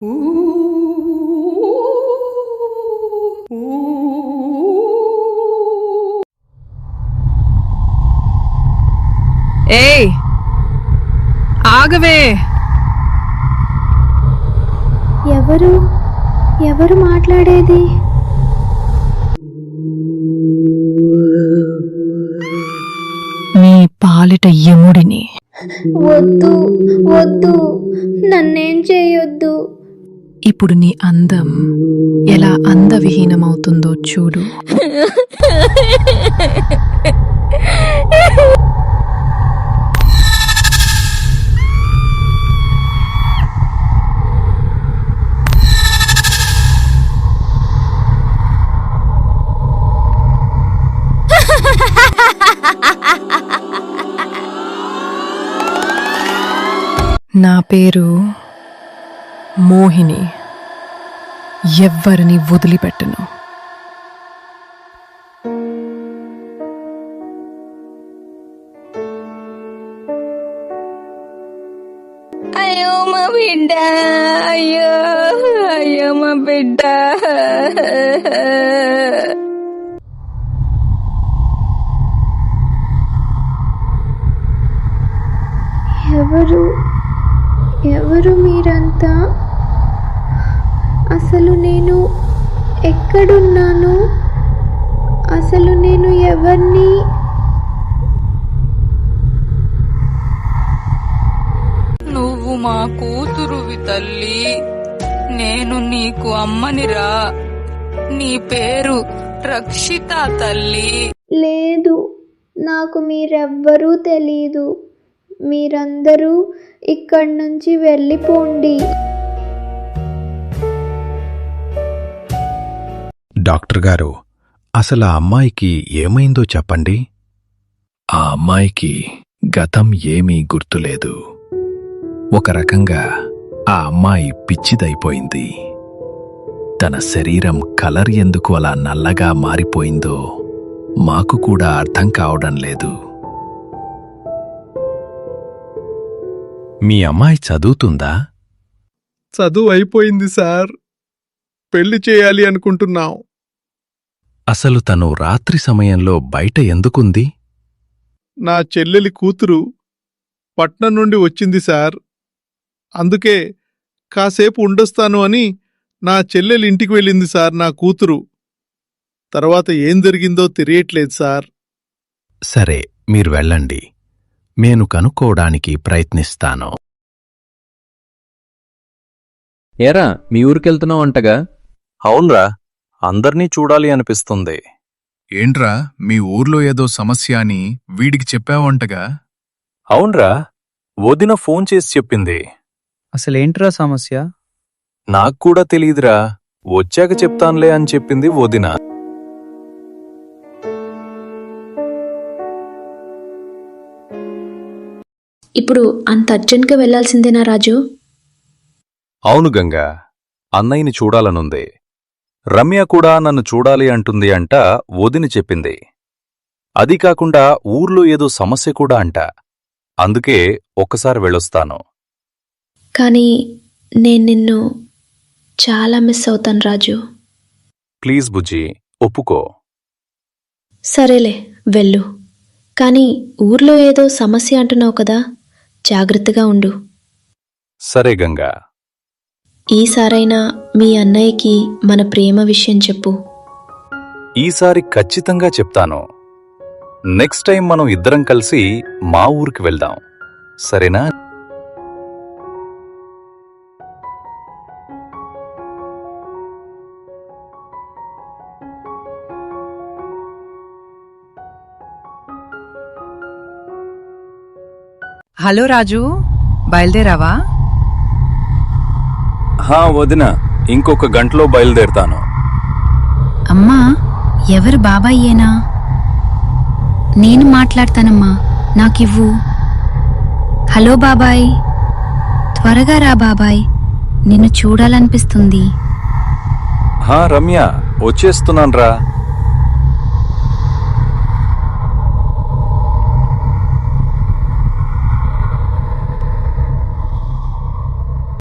ఏయ్ ఆగవే. ఎవరు మాట్లాడేది? నీ పాలిట యముడిని. వద్దు వద్దు, నన్నేం చేయొద్దు. ఇప్పుడు నీ అందం ఎలా అందవిహీనమవుతుందో చూడు. నా పేరు మోహిని. ఎవ్వరిని వదిలిపెట్టను. అయ్యో మా బిడ్డ, అయ్యో అయ్యో మా బిడ్డ. ఎవరు మీరంతా? అసలు నేను ఎక్కడున్నాను? అసలు నేను ఎవరిని? నువ్వు మా కూతురువి తల్లి, నేను నీకు అమ్మనిరా. నీ పేరు రక్షిత తల్లి. లేదు, నాకు మీరెవ్వరూ తెలీదు. మీరందరూ ఇక్కడి నుంచి వెళ్ళిపోండి. డాక్టర్ గారు, అసలు ఆ అమ్మాయికి ఏమైందో చెప్పండి. ఆ అమ్మాయికి గతం ఏమీ గుర్తులేదు. ఒక రకంగా ఆ అమ్మాయి పిచ్చిదైపోయింది. తన శరీరం కలర్ ఎందుకు అలా నల్లగా మారిపోయిందో మాకు కూడా అర్థం కావడం లేదు. మీ అమ్మాయి చదువుతుందా? చదువు అయిపోయింది సార్. పెళ్లి చేయాలి అనుకుంటున్నాం. అసలు తను రాత్రి సమయంలో బయట ఎందుకుంది? నా చెల్లెలి కూతురు పట్నం నుండి వచ్చింది సార్. అందుకే కాసేపు ఉండొస్తాను అని నా చెల్లెలి ఇంటికి వెళ్ళింది సార్ నా కూతురు. తర్వాత ఏం జరిగిందో తెలియట్లేదు సార్. సరే, మీరు వెళ్ళండి. నేను కనుక్కోవడానికి ప్రయత్నిస్తాను. ఏరా, మీ ఊరికెళ్తున్నావు అంటగా? అవునరా, అందర్నీ చూడాలి అనిపిస్తుంది. ఏంట్రా, మీ ఊర్లో ఏదో సమస్య అని వీడికి చెప్పావంటగా? అవునరా, వదిన ఫోన్ చేసి చెప్పింది. అసలేంట్రా సమస్య? నాక్కూడా తెలీదురా, వచ్చాక చెప్తాన్లే అని చెప్పింది వదిన. ఇప్పుడు అంత అర్జెంట్గా వెళ్లాల్సిందేనా రాజు? అవును గంగా, అన్నయ్యని చూడాలనుంది. రమ్య కూడా నన్ను చూడాలి అంటుంది అంట, వదిన చెప్పింది. అది కాకుండా ఊర్లో ఏదో సమస్య కూడా అంట. అందుకే ఒక్కసారి వెళ్ళొస్తాను. కానీ నేను నిన్ను చాలా మిస్ అవుతాను రాజు. ప్లీజ్ బుజ్జి, ఒప్పుకో. సరేలే, వెళ్ళు. కానీ ఊర్లో ఏదో సమస్య అంటున్నావు కదా, జాగ్రత్తగా ఉండు. సరే గంగా. ఈసారైనా మీ అన్నయ్యకి మన ప్రేమ విషయం చెప్పు. ఈసారి ఖచ్చితంగా చెప్తాను. నెక్స్ట్ టైం మనం ఇద్దరం కలిసి మా ఊరికి వెళ్దాం, సరేనా? హలో రాజు, బయలుదేరావా? వదిన, ఇంకొక గంటలో బయలుదేరుతాను. అమ్మా, ఎవరు బాబాయ్యేనా? నేను మాట్లాడతానమ్మా, నాకివ్వు. హలో బాబాయ్, త్వరగా రా బాబాయ్, నిన్ను చూడాలనిపిస్తుంది. రమ్య, వచ్చేస్తున్నాన్రా.